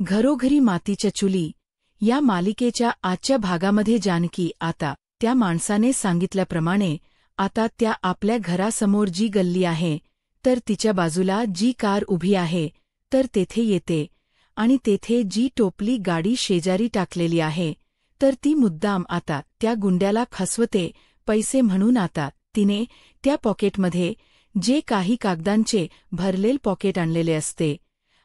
घरोघरी मातीच्या चुली या मालिकेच्या आजच्या भागामध्ये जानकी आता त्या माणसाने सांगितल्याप्रमाणे आता त्या आपल्या घरासमोर जी गल्ली आहे तर तिच्या बाजूला जी कार उभी आहे तर तेथे येते आणि तेथे जी टोपली गाडी शेजारी टाकलेली आहे तर ती मुद्दाम आता त्या गुंड्याला फसवते पैसे म्हणून. आता तिने त्या पॉकेटमध्ये जे काही कागदांचे भरलेल पॉकेट आणलेले असते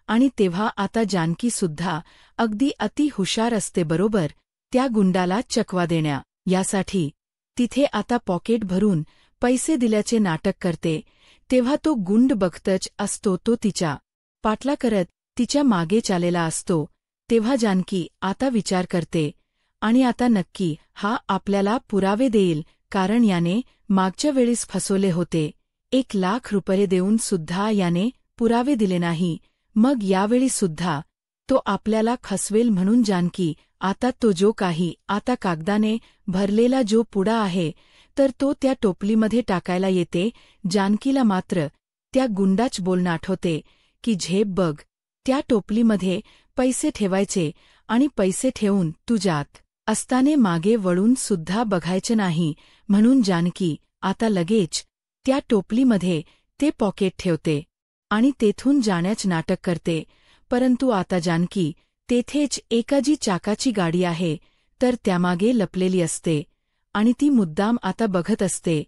आणि तेव्हा आता जानकीसुद्धा अगदी हुशार असते बरोबर त्या गुंडाला चकवा देण्या यासाठी. तिथे आता पॉकेट भरून पैसे दिल्याचे नाटक करते तेव्हा तो गुंड बघतच असतो तो तिच्या पाठला करत तिच्या मागे चाललेला असतो. तेव्हा जानकी आता विचार करते आणि आता नक्की हा आपल्याला पुरावे देईल कारण याने मागच्या वेळेस फसवले होते. 1,00,000 रुपये देऊन सुद्धा याने पुरावे दिले नाही, मग यावेळी सुद्धा तो आपल्याला फसवेल म्हणून जानकी आता तो जो काही आता कागदाने भरलेला जो पुडा आहे तर तो त्या टोपलीमध्ये टाकायला येते. जानकीला मात्र त्या गुंडाच बोलणं आठवते की झेप बघ त्या टोपलीमध्ये पैसे ठेवायचे आणि पैसे ठेवून तू जात असताने मागे वळून सुद्धा बघायचे नाही म्हणून जानकी आता लगेच त्या टोपलीमध्ये ते पॉकेट ठेवते आणि तेथून जाण्याच नाटक करते. परंतु आता जानकी तेथेच एका जी चाकाची गाडी आहे तर त्यामागे लपलेली असते आणि ती मुद्दाम आता बघत असते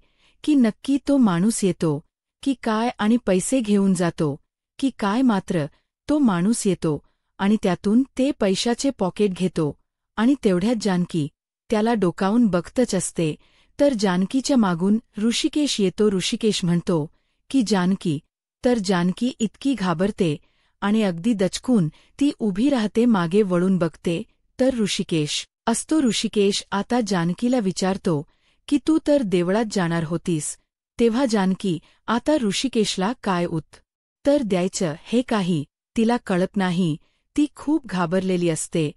की नक्की तो माणूस येतो की काय आणि पैसे घेऊन जातो की काय. मात्र तो माणूस येतो आणि त्यातून ते पैशाचे पॉकेट घेतो आणि तेवढ्यात जानकी त्याला डोकावून बघतच असते तर जानकीच्या मागून ऋषिकेश येतो. ऋषिकेश म्हणतो की जानकी, तर जानकी इतकी घाबरते आणि अगदी दचकून ती उभी राहते, मागे वळून बघते तर ऋषिकेश असतो. ऋषिकेश आता जानकीला विचारतो की तू तर देवळात जाणार होतीस. तेव्हा जानकी आता ऋषिकेशला काय उत्तर द्यायचं हे काही तिला कळत नाही. ती खूप घाबरलेली असते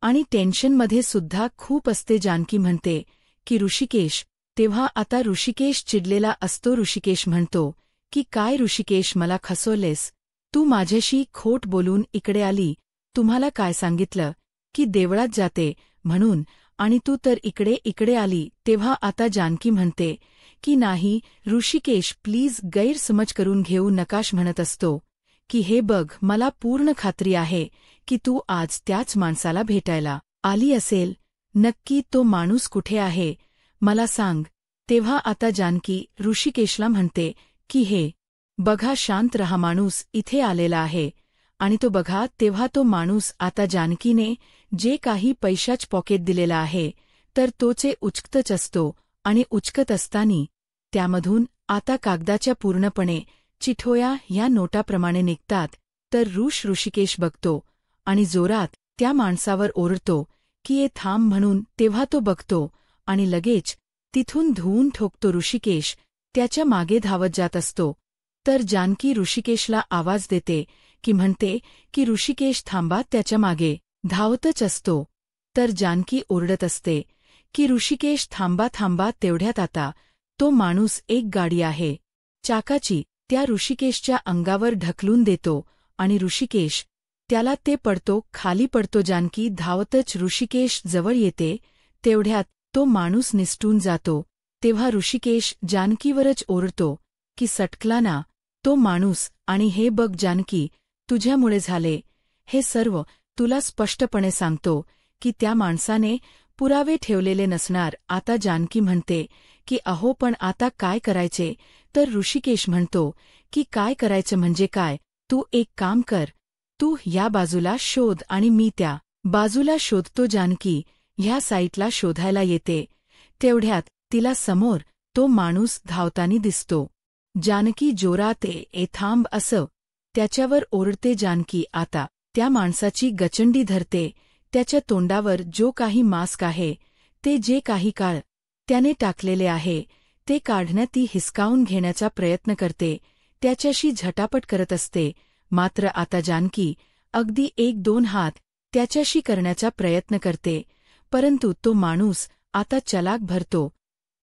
आणि टेन्शनमध्ये सुद्धा खूप असते. जानकी म्हणते की ऋषिकेश. तेव्हा आता ऋषिकेश चिडलेला असतो. ऋषिकेश म्हणतो की काय ऋषिकेश, मला खसवलेस तू, माझ्याशी खोट बोलून इकडे आली. तुम्हाला काय सांगितलं की देवळात जाते म्हणून आणि तू तर इकडे आली. तेव्हा आता जानकी म्हणते की नाही ऋषिकेश प्लीज गैरसमज करून घेऊ नकाश. म्हणत असतो की हे बघ मला पूर्ण खात्री आहे की तू आज त्याच माणसाला भेटायला आली असेल. नक्की तो माणूस कुठे आहे मला सांग. तेव्हा आता जानकी ऋषिकेशला म्हणते की हे बघा शांत रहा, माणूस इथे आलेला आहे आणि तो बघा. तेव्हा तो माणूस आता जानकीने जे काही पैशाच पॉकेट दिलेला आहे तर तोचे उचकतच असतो आणि उचकत असतानी त्यामधून आता कागदाच्या पूर्णपणे चिठोया ह्या नोटाप्रमाणे निघतात. तर ऋषिकेश बघतो आणि जोरात त्या माणसावर ओरडतो की ये थांब म्हणून. तेव्हा तो बघतो आणि लगेच तिथून धुवून ठोकतो. ऋषिकेश त्याच्या मागे धावत जात असतो तर जानकी ऋषिकेशला आवाज देते की म्हणते की ऋषिकेश थांबा, त्याच्या मागे धावतच असतो. तर जानकी ओरडत असते की ऋषिकेश थांबा थांबा. तेवढ्यात आता तो माणूस एक गाडी आहे चाकाची त्या ऋषिकेशच्या अंगावर ढकलून देतो आणि ऋषिकेश त्याला ते पडतो, खाली पडतो. जानकी धावतच ऋषिकेश जवळ येते तेवढ्यात तो माणूस निसटून जातो. तेव्हा ऋषिकेश जानकीवरच ओरडतो की सटकला ना तो माणूस. आणि हे बघ जानकी, तुझ्यामुळे झाले हे सर्व. तुला स्पष्टपणे सांगतो की त्या माणसाने पुरावे ठेवलेले नसणार. आता जानकी म्हणते की अहो पण आता काय करायचे. तर ऋषिकेश म्हणतो की काय करायचं म्हणजे काय, तू एक काम कर, तू या बाजूला शोध आणि मी त्या बाजूला शोधतो. जानकी ह्या साईटला शोधायला येते तेवढ्यात तिला समोर तो माणूस धावतानी दिसतो. जानकी जोरात ए थांब असं त्याच्यावर ओरडते. जानकी आता त्या माणसाची गचंडी धरते. त्याच्या तोंडावर जो काही मास्क आहे ते जे काही काळ त्याने टाकलेले आहे ते काढण्यात ती हिसकावून घेण्याचा प्रयत्न करते. त्याच्याशी झटापट करत असते. मात्र आता जानकी अगदी 1-2 हात त्याच्याशी करण्याचा प्रयत्न करते. परंतु तो माणूस आता चलाक भरतो.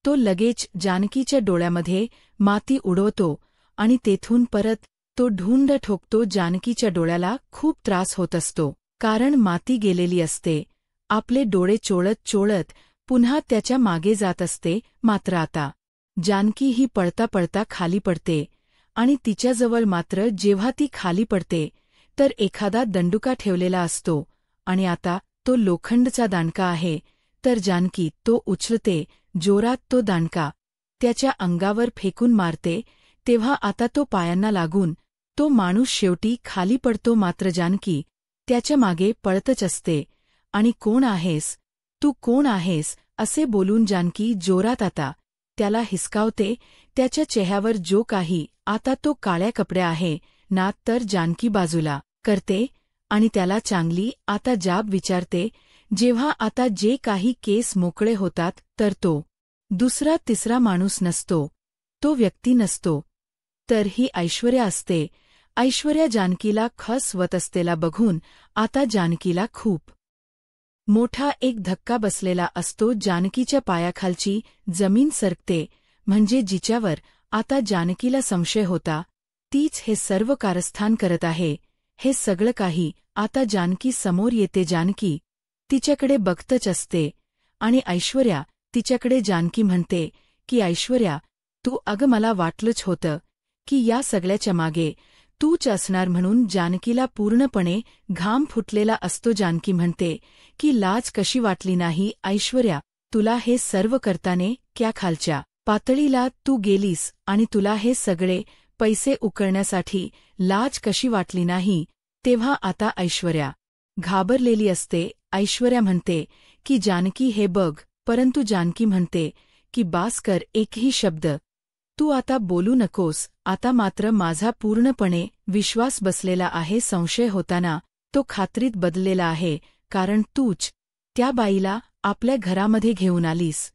तो लगेच जानकीच्या डोळ्यामध्ये माती उडवतो आणि तेथून परत तो ढुंड ठोकतो. जानकीच्या डोळ्याला खूप त्रास होत असतो. कारण माती गेलेली असते. आपले डोळे चोळत चोळत पुन्हा त्याच्या मागे जात असते. मात्र आता जानकी ही पळता पळता खाली पडते आणि तिच्याजवळ मात्र जेव्हा ती खाली पडते तर एखादा दंडुका ठेवलेला असतो आणि आता तो लोखंडचा दांडका आहे. तर जानकी तो उचलते, जोरात तो दांडका त्याच्या अंगावर फेकून मारते. तेव्हा आता तो पायांना लागून तो माणूस शेवटी खाली पडतो. मात्र जानकी त्याच्या मागे पळतच असते. आणि कोण आहेस तू, कोण आहेस असे बोलून जानकी जोरात आता त्याला हिसकावते. त्याच्या चेहऱ्यावर जो काही आता तो काळ्या कपड्या आहे ना, तर जानकी बाजूला करते आणि त्याला चांगली आता जाब विचारते. जेव्हा आता जे काही केस मोकळे होतात तर तो दुसरा तिसरा माणूस नसतो, तो व्यक्ती नसतो, तर ही ऐश्वर्या असते. ऐश्वर्या जानकीला खसवत असतेला बघून आता जानकीला खूप मोठा एक धक्का बसलेला असतो. जानकीच्या पायाखालची जमीन सरकते. म्हणजे जिच्यावर आता जानकीला संशय होता तीच हे सर्व कारस्थान करत आहे. हे सगळं काही आता जानकी समोर येते. जानकी तिच्याकडे बघतच असते आणि ऐश्वर्या तिच्याकडे. जानकी म्हणते की ऐश्वर्या, तू अगं मला वाटलंच होतं की या सगळ्याच्या मागे तूच असणार म्हणून. जानकीला पूर्णपणे घाम फुटलेला असतो. जानकी म्हणते की लाज कशी वाटली नाही ऐश्वर्या तुला हे सर्व करताने? क्या खालच्या पातळीला तू गेलीस आणि तुला हे सगळे पैसे उकळण्यासाठी लाज कशी वाटली नाही? तेव्हा आता ऐश्वर्या घाबरलेली असते. ऐश्वर्या म्हणते की जानकी हे बघ, परंतु जानकी म्हणते की बास कर, एकही शब्द तू आता बोलू नकोस. आता मात्र माझा पूर्णपणे विश्वास बसलेला आहे. संशय होताना तो खात्रीत बदललेला आहे, कारण तूच त्या बाईला आपल्या घरामध्ये घेऊन आलीस.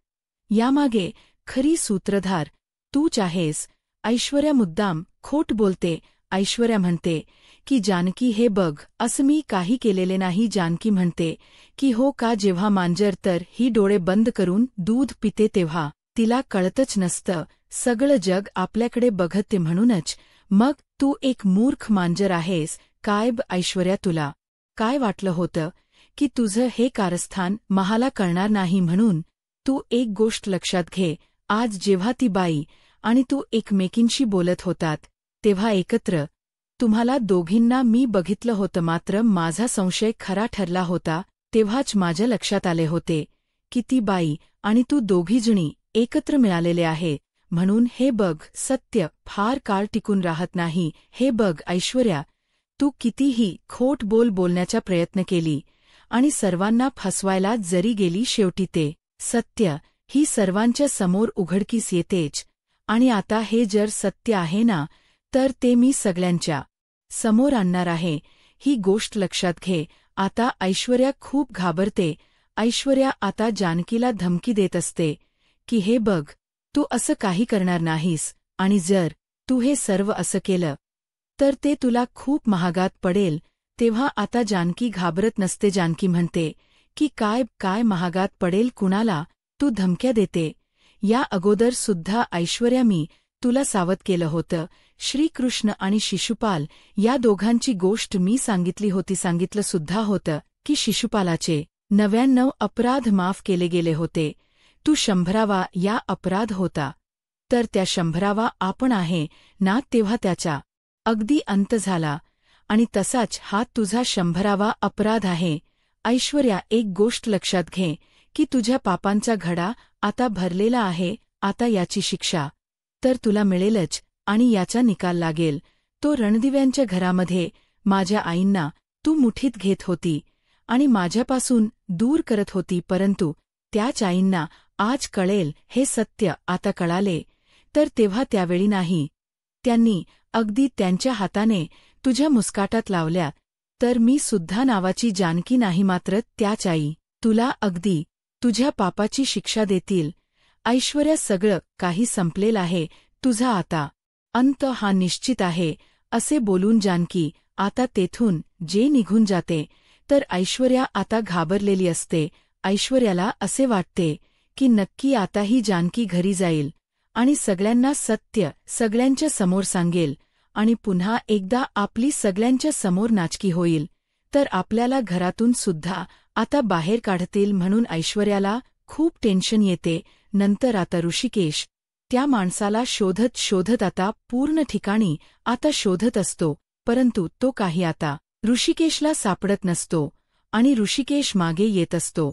यामागे खरी सूत्रधार तूच आहेस. ऐश्वर्या मुद्दाम खोट बोलते. ऐश्वर्या म्हणते की जानकी हे बघ, असं मी काही केलेले नाही. जानकी म्हणते की हो का? जेव्हा मांजर तर ही डोळे बंद करून दूध पिते तेव्हा तिला कळतच नसतं, सगळं जग आपल्याकडे बघते म्हणूनच. मग तू एक मूर्ख मांजर आहेस काय? ऐश्वर्या, तुला काय वाटलं होतं की तुझं हे कारस्थान महाला कळणार नाही म्हणून? तू एक गोष्ट लक्षात घे, आज जेव्हा ती बाई आणि तू एकमेकींशी बोलत होतात तेव्हा एकत्र तुम्हाला दोघींना मी बघितलं होतं. मात्र माझा संशय खरा ठरला होता. तेव्हाच माझ्या लक्षात आले होते की ती बाई आणि तू दोघीजणी एकत्र मिळालेले आहे. म्हणून हे बघ, सत्य फार काळ टिकून राहत नाही. हे बघ ऐश्वर्या, तू कितीही खोट बोलण्याचा प्रयत्न केली आणि सर्वांना फसवायला जरी गेली, शेवटी ते सत्य ही सर्वांच्या समोर उघडकीस येतेच. आणि आता हे जर सत्य आहे ना, तर ते मी सगळ्यांच्या समोर आणणार आहे. ही गोष्ट लक्षात घे. आता ऐश्वर्या खूप घाबरते. ऐश्वर्या आता जानकीला धमकी देत असते की हे बघ, तू असं काही करणार नाहीस आणि जर तू हे सर्व असं केलं तर ते तुला खूप महागात पडेल. तेव्हा आता जानकी घाबरत नसते. जानकी म्हणते की काय महागात पडेल? कुणाला तू धमक्या देते? या अगोदर सुद्धा ऐश्वर्या मी तुला सावध केलं होतं. श्रीकृष्ण आणि शिशुपाल या दोघांची गोष्ट मी सांगितली होती. सांगितलं सुद्धा होतं की शिशुपालाचे 99 अपराध माफ केले गेले होते. तू 100वा या अपराध होता, तर त्या 100वा आपण आहे ना, तेव्हा त्याचा अगदी अंत झाला आणि तसाच हा तुझा 100वा अपराध आहे. ऐश्वर्या, एक गोष्ट लक्षात घे की तुझ्या पापांचा घडा आता भरलेला आहे. आता याची शिक्षा तर तुला मिळेलच आणि याचा निकाल लागेल. तो रणदिव्यांच्या घरामध्ये माझ्या आईंना तू मुठीत घेत होती आणि माझ्यापासून दूर करत होती, परंतु त्याच आईंना आज कळेल हे सत्य. आता कळाले तर तेव्हा त्यावेळी नाही, त्यांनी अगदी त्यांच्या हाताने तुझ्या मुस्काटात लावल्या तर मी सुद्धा नावाची जानकी नाही, मात्र त्याच आई तुला अगदी तुझ्या पापाची शिक्षा देतील. ऐश्वर्या, सगळं काही संपलेलं आहे. तुझा आता अंत हा निश्चित आहे. असे बोलून जानकी आता तेथून जे निघून जाते, तर ऐश्वर्या आता घाबरलेली असते. ऐश्वर्याला असे वाटते की नक्की आता ही जानकी घरी जाईल आणि सगळ्यांना सत्य सगळ्यांच्या समोर सांगेल आणि पुन्हा एकदा आपली सगळ्यांच्या समोर नाचकी होईल. तर आपल्याला घरातून सुद्धा आता बाहेर काढतील म्हणून ऐश्वर्याला खूप टेन्शन येते. नंतर आता ऋषिकेश त्या माणसाला शोधत शोधत आता पूर्ण ठिकाणी आता शोधत असतो, परंतु तो काही आता ऋषिकेशला सापडत नसतो आणि ऋषिकेश मागे येत असतो.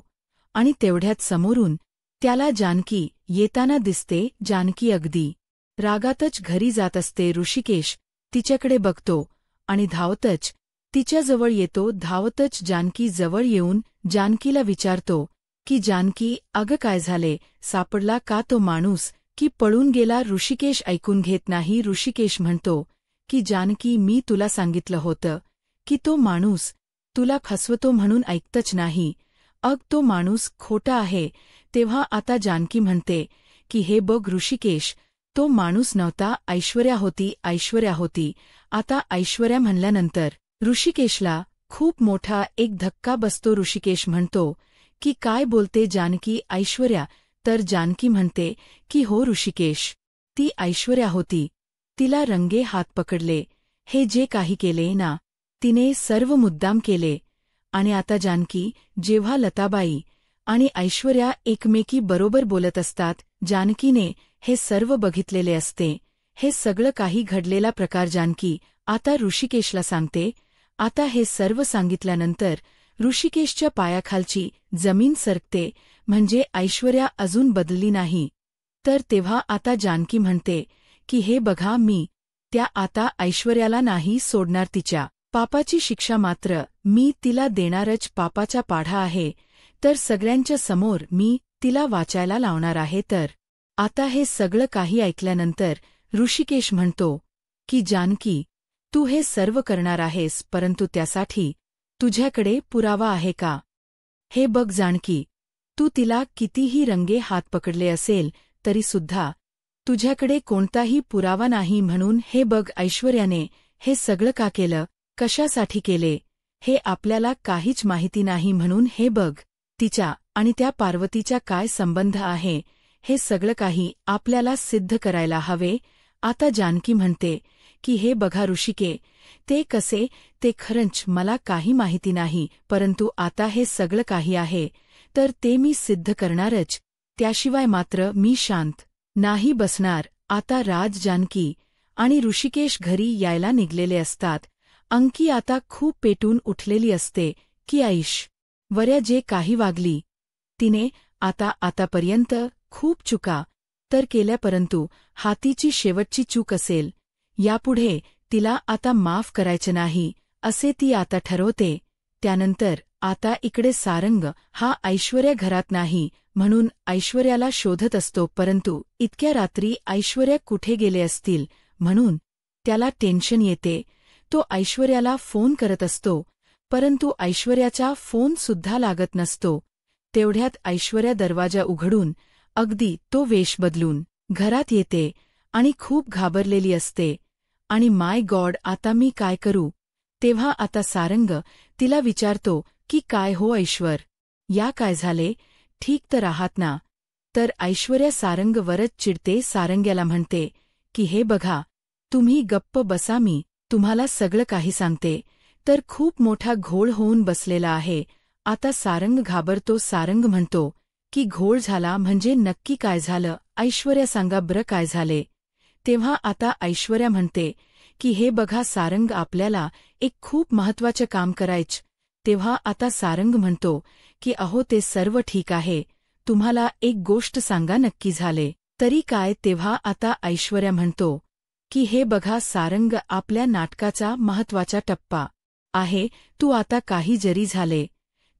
आणि तेवढ्यात समोरून त्याला जानकी येताना दिसते. जानकी अगदी रागातच घरी जात असते. ऋषिकेश तिच्याकडे बघतो आणि धावतच तिच्याजवळ येतो. धावतच जानकी जवळ येऊन जानकीला विचारतो की जानकी, अगं काय झाले, सापडला का तो माणूस की पळून गेला? ऋषिकेश ऐकून घेत नाही. ऋषिकेश म्हणतो की जानकी, मी तुला सांगितलं होतं की तो माणूस तुला फसवतो म्हणून ऐकतच नाही. तो माणूस खोटा आहे. तेव्हा आता जानकी म्हणते की हे बघ ऋषिकेश, तो माणूस नव्हता, ऐश्वर्या होती, ऐश्वर्या होती. आता ऐश्वर्या म्हणल्यानंतर ऋषिकेशला खूप मोठा एक धक्का बसतो. ऋषिकेश म्हणतो की काय बोलते जानकी, ऐश्वर्या? तर जानकी म्हणते की हो ऋषिकेश, ती ऐश्वर्या होती. तिला रंगे हात पकडले. हे जे काही केले ना, तिने सर्व मुद्दाम केले. आणि आता जानकी जेव्हा लताबाई आणि ऐश्वर्या एकमेकी बरोबर बोलत असतात, जानकीने हे सर्व बघितलेले असते. हे सगळं काही घडलेला प्रकार जानकी आता ऋषिकेशला सांगते. आता हे सर्व सांगितल्यानंतर ऋषिकेशच्या पायाखालची जमीन सरकते, म्हणजे ऐश्वर्या अजून बदलली नाही. तर तेव्हा आता जानकी म्हणते की हे बघा, मी त्या आता ऐश्वर्याला नाही सोडणार. तिच्या पापाची शिक्षा मात्र मी तिला देणारच. पापाचा पाढा आहे, तर सगळ्यांच्या समोर मी तिला वाचायला लावणार आहे. तर आता हे सगळं काही ऐकल्यानंतर ऋषिकेश म्हणतो की जानकी, तू हे सर्व करणार आहेस, परंतु त्यासाठी तुझ्याकडे पुरावा आहे का? हे बघ जानकी, तू तिला कितीही रंगे हात पकडले असेल तरीसुद्धा तुझ्याकडे कोणताही पुरावा नाही. म्हणून हे बघ, ऐश्वर्याने हे सगळं का केलं, कशासाठी केले, हे आपल्याला काहीच माहिती नाही. म्हणून हे बघ, तिच्या आणि त्या पार्वतीचा काय संबंध आहे, हे सगळं काही आपल्याला सिद्ध करायला हवे. आता जानकी म्हणते की हे बघा ऋषिके, ते कसे, ते खरंच मला काही माहिती नाही, परंतु आता हे सगळं काही आहे तर ते मी सिद्ध करणारच. त्याशिवाय मात्र मी शांत नाही बसणार. आता राज, जानकी आणि ऋषिकेश घरी यायला निघलेले असतात. अंकी आता खूप पेटून उठलेली असते की ऐश्वर्या जे काही वागली, तिने आतापर्यंत खूप चुका तर केल्या, परंतु हातीची शेवटची चूक असेल. यापुढे तिला आता माफ करायचे नाही, असे ती आता ठरवते. त्यानंतर आता इकडे सारंग हा ऐश्वर्या घरात नाही म्हणून ऐश्वर्याला शोधत असतो, परंतु इतक्या रात्री ऐश्वर्या कुठे गेले असतील म्हणून त्याला टेन्शन येते. तो ऐश्वर्याला फोन करत असतो, परंतु ऐश्वर्याचा फोन सुद्धा लागत नसतो. तेवढ्यात ऐश्वर्या दरवाजा उघडून अगदी तो वेश बदलून घरात येते आणि खूप घाबरलेली असते. आणि माय गॉड, आता मी काय करू? तेव्हा आता सारंग तिला विचारतो की काय हो ऐश्वर, या काय झाले, ठीक तर आहात ना? तर ऐश्वर्या सारंगवरच चिडते. सारंग्याला म्हणते की हे बघा, तुम्ही गप्प बसा, मी तुम्हाला सगळं काही सांगते. तर खूप मोठा घोळ होऊन बसलेला आहे. आता सारंग घाबरतो. सारंग म्हणतो की घोळ झाला म्हणजे नक्की काय झालं, ऐश्वर्या सांगा बरं काय झाले. तेव्हा आता ऐश्वर्या म्हणते की हे बघा सारंग, आपल्याला एक खूप महत्त्वाचं काम करायचं. तेव्हा आता सारंग म्हणतो की अहो ते सर्व ठीक आहे, तुम्हाला एक गोष्ट सांगा, नक्की झाले तरी काय? तेव्हा आता ऐश्वर्या म्हणतो की हे बघा सारंग, आपल्या नाटकाचा महत्त्वाचा टप्पा आहे. तू आता काही जरी झाले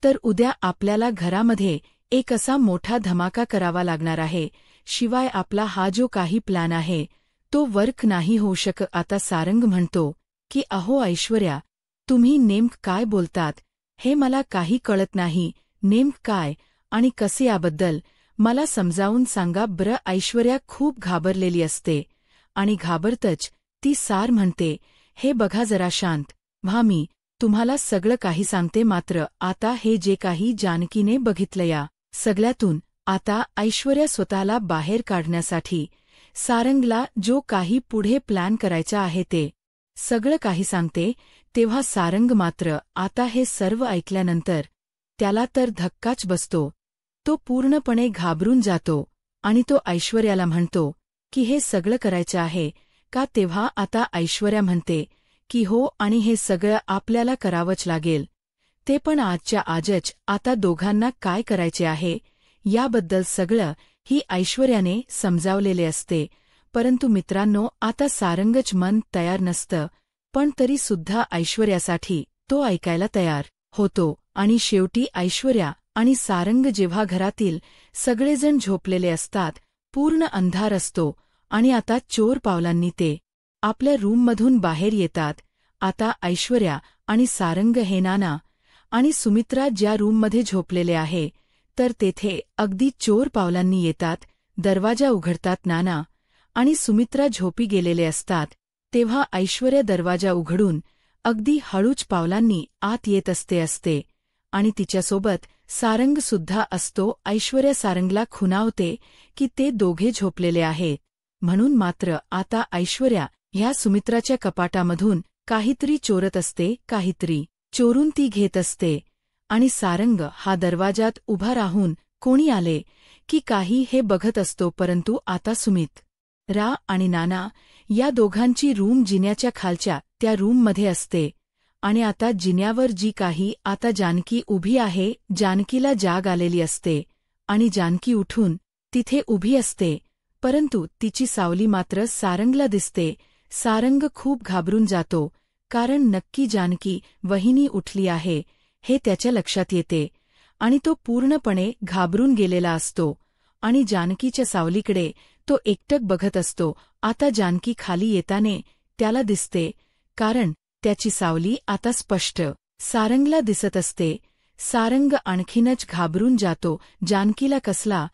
तर उद्या आपल्याला घरामध्ये एक असा मोठा धमाका करावा लागणार आहे. शिवाय आपला हा जो काही प्लॅन आहे तो वर्क नाही होऊ शकत. आता सारंग म्हणतो की अहो ऐश्वर्या, तुम्ही नेमकं काय बोलतात, हे मला काही कळत नाही. नेमकं काय आणि कसे याबद्दल मला समजावून सांगा बरं. ऐश्वर्या खूप घाबरलेली असते आणि घाबरतच ती सार म्हणते, हे बघा जरा शांत व्हा, मी तुम्हाला सगळं काही सांगते. मात्र आता हे जे काही जानकीने बघितलं या सगळ्यातून आता ऐश्वर्या स्वतःला बाहेर काढण्यासाठी सारंगला जो काही पुढे प्लॅन करायचा आहे ते सगळं काही सांगते. तेव्हा सारंग मात्र आता हे सर्व ऐकल्यानंतर त्याला तर धक्काच बसतो. तो पूर्णपणे घाबरून जातो आणि तो ऐश्वर्याला म्हणतो की हे सगळं करायचं आहे का. तेव्हा आता ऐश्वर्या म्हणते की हो, आणि हे सगळं आपल्याला करावंच लागेल, ते पण आजच्या आजच. आता दोघांना काय करायचे आहे याबद्दल सगळं ही ऐश्वर्याने समजावलेले असते. परंतु मित्रांनो, आता सारंगच मन तयार नसतं, पण तरी सुद्धा ऐश्वर्यासाठी तो ऐकायला तयार होतो. आणि शेवटी ऐश्वर्या आणि सारंग जेव्हा घरातील सगळेजण झोपलेले असतात, पूर्ण अंधार असतो, आणि आता चोर पावलांनी ते आपल्या रूममधून बाहेर येतात. आता ऐश्वर्या आणि सारंग हे नाना आणि सुमित्रा ज्या रूममध्ये झोपलेले आहे, तर तेथे अगदी चोर पावलांनी येतात. दरवाजा उघडतात. नाना आणि सुमित्रा झोपी गेलेले असतात. तेव्हा ऐश्वर्या दरवाजा उघडून अगदी हळूच पावलांनी आत येत असते आणि तिच्यासोबत सारंग सुद्धा असतो. ऐश्वर्या सारंगला खुणावते की ते दोघे झोपलेले आहेत म्हणून. मात्र आता ऐश्वर्या ह्या सुमित्राच्या कपाटामधून काहीतरी चोरत असते, काहीतरी चोरून ती घेत असते. आणि सारंग हा दरवाजात उभा राहून कोणी आले की काही हे बघत असतो. परंतु आता सुमित्रा आणि नाना या दोघांची रूम जिन्याच्या खालच्या त्या रूममध्ये असते. आणि आता जिन्यावर जी काही आता जानकी उभी आहे, जानकीला जाग आलेली असते आणि जानकी उठून तिथे उभी असते. परंतु तिची सावली मात्र सारंगला दिसते. सारंग खूप घाबरून जातो, कारण नक्की जानकी वहिनी उठली आहे हे त्याच्या लक्षात येते आणि तो पूर्णपणे घाबरून गेलेला असतो. आणि जानकीच्या सावलीकडे तो एकटक बघत असतो. आता जानकी खाली येताने त्याला दिसते, कारण त्याची सावली आता स्पष्ट सारंगला दिसत असते. सारंग आणखीनच घाबरून जातो. जानकीला कसला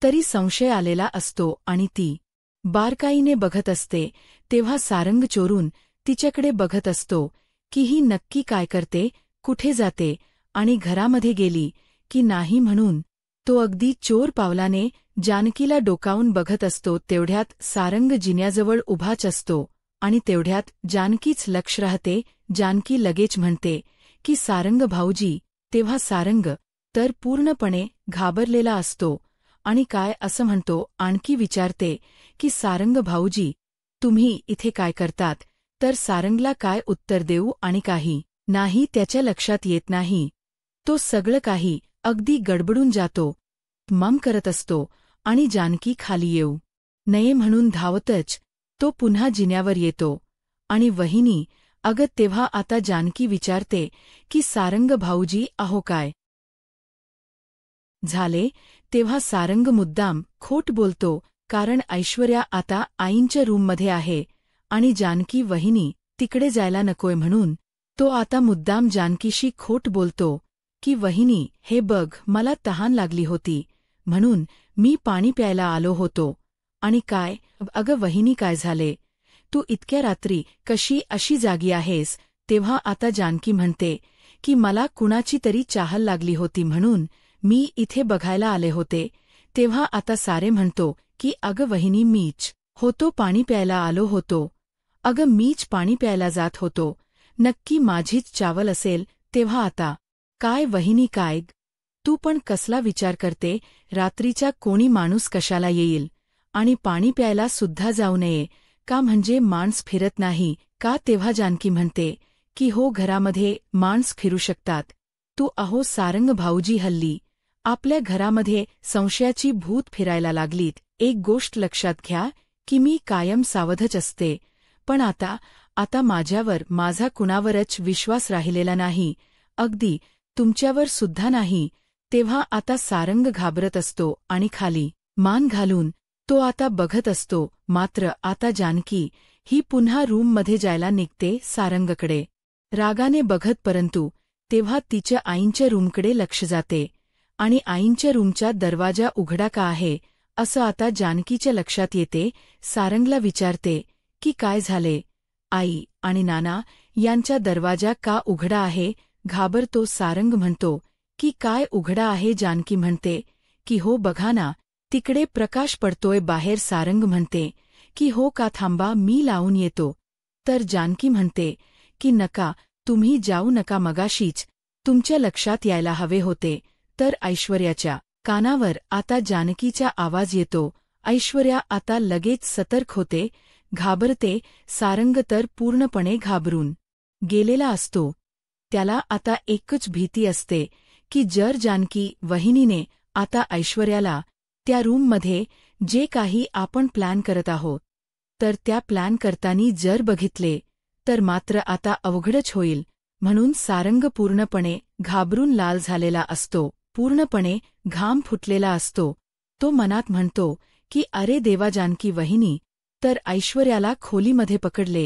तरी संशय आलेला असतो आणि ती बारकाईने बघत असते. तेव्हा सारंग चोरून तिच्याकडे बघत असतो की ही नक्की काय करते, कुठे जाते आणि घरामध्ये गेली की नाही म्हणून. तो अगदी चोर पावलाने जानकीला डोकावून बघत असतो. तेवढ्यात सारंग जिन्याजवळ उभाच असतो आणि तेवढ्यात जानकीच लक्ष राहते. जानकी लगेच म्हणते की सारंग भाऊजी. तेव्हा सारंग तर पूर्णपणे घाबरलेला असतो आणि काय असं म्हणतो. आणखी विचारते की सारंग भाऊजी, तुम्ही इथे काय करतात. तर सारंगला काय उत्तर देऊ आणि काही नाही त्याच्या लक्षात येत नाही. तो सगळं काही अगदी गडबडून जातो, मम करत असतो आणि जानकी खाली येऊ नये म्हणून धावतच तो पुन्हा जिन्यावर येतो. आणि वहिनी अगं. तेव्हा आता जानकी विचारते की सारंग भाऊजी अहो काय झाले. तेव्हा सारंग मुद्दाम खोट बोलतो, कारण ऐश्वर्या आता आईंच्या रूममध्ये आहे आणि जानकी वहिनी तिकडे जायला नकोय म्हणून. तो आता मुद्दाम जानकीशी खोट बोलतो की वहिनी हे बघ, मला तहान लागली होती म्हणून मी पाणी प्यायला आलो होतो. आणि काय अगं वहिनी काय झाले, तू इतक्या रात्री कशी अशी जागी आहेस. तेव्हा आता जानकी म्हणते की मला कुणाची तरी चाहल लागली होती म्हणून मी इथे बघायला आले होते. तेव्हा आता सारे म्हणतो की अगं वहिनी मीच होतो, पाणी प्यायला आलो होतो. अगं मीच पाणी प्यायला जात होतो, नक्की माझीच चावल असेल. तेव्हा आता काय वहिनी काय, तू पण कसला विचार करते. रात्रीचा कोणी माणूस कशाला येईल आणि पाणी प्यायला सुद्धा जाऊ नये का, म्हणजे माणस फिरत नाही का. तेव्हा जानकी म्हणते की हो, घरामध्ये माणस फिरू शकतात. तू अहो सारंग भाऊजी, हल्ली आपल्या घरामध्ये संशयाची भूत फिरायला लागलीत. एक गोष्ट लक्षात घ्या की मी कायम सावधच असते, पण आता माझ्यावर माझा कुणावरच विश्वास राहिलेला नाही, अगदी तुमच्यावर सुद्धा नाही. तेव्हा आता सारंग घाबरत असतो आणि खाली मान घालून तो आता बघत असतो. मात्र आता जानकी ही पुन्हा रूममध्ये जायला निघते सारंगकडे रागाने बघत. परंतु तेव्हा तिच्या आईंच्या रूमकडे लक्ष जाते आणि आईंच्या रूमचा दरवाजा उघडा का आहे असं आता जानकीच्या लक्षात येते. सारंगला विचारते की काय झाले, आई आणि नाना यांचा दरवाजा का उघडा आहे. घाबरतो सारंग म्हणतो की काय उघडा आहे. जानकी म्हणते की हो बघा ना, तिकडे प्रकाश पडतोय बाहेर. सारंग म्हणते की हो का, थांबा मी लावून येतो. तर जानकी म्हणते की नका, तुम्ही जाऊ नका, मगाशीच तुमच्या लक्षात यायला हवे होते. तर ऐश्वर्याच्या कानावर आता जानकीचा आवाज येतो. ऐश्वर्या आता लगेच सतर्क होते, घाबरते. सारंग तर पूर्णपणे घाबरून गेलेला असतो. त्याला आता एकच भीती असते की जर जानकी वहिनीने आता ऐश्वर्याला त्या रूममध्ये जे काही आपण प्लॅन करत आहोत तर त्या प्लॅन करतानी जर बघितले तर मात्र आता अवघडच होईल. म्हणून सारंग पूर्णपणे घाबरून लाल झालेला असतो, पूर्णपणे घाम फुटलेला असतो. तो मनात म्हणतो की अरे देवा, जानकी वहिनी तर ऐश्वर्याला खोलीमध्ये पकडले.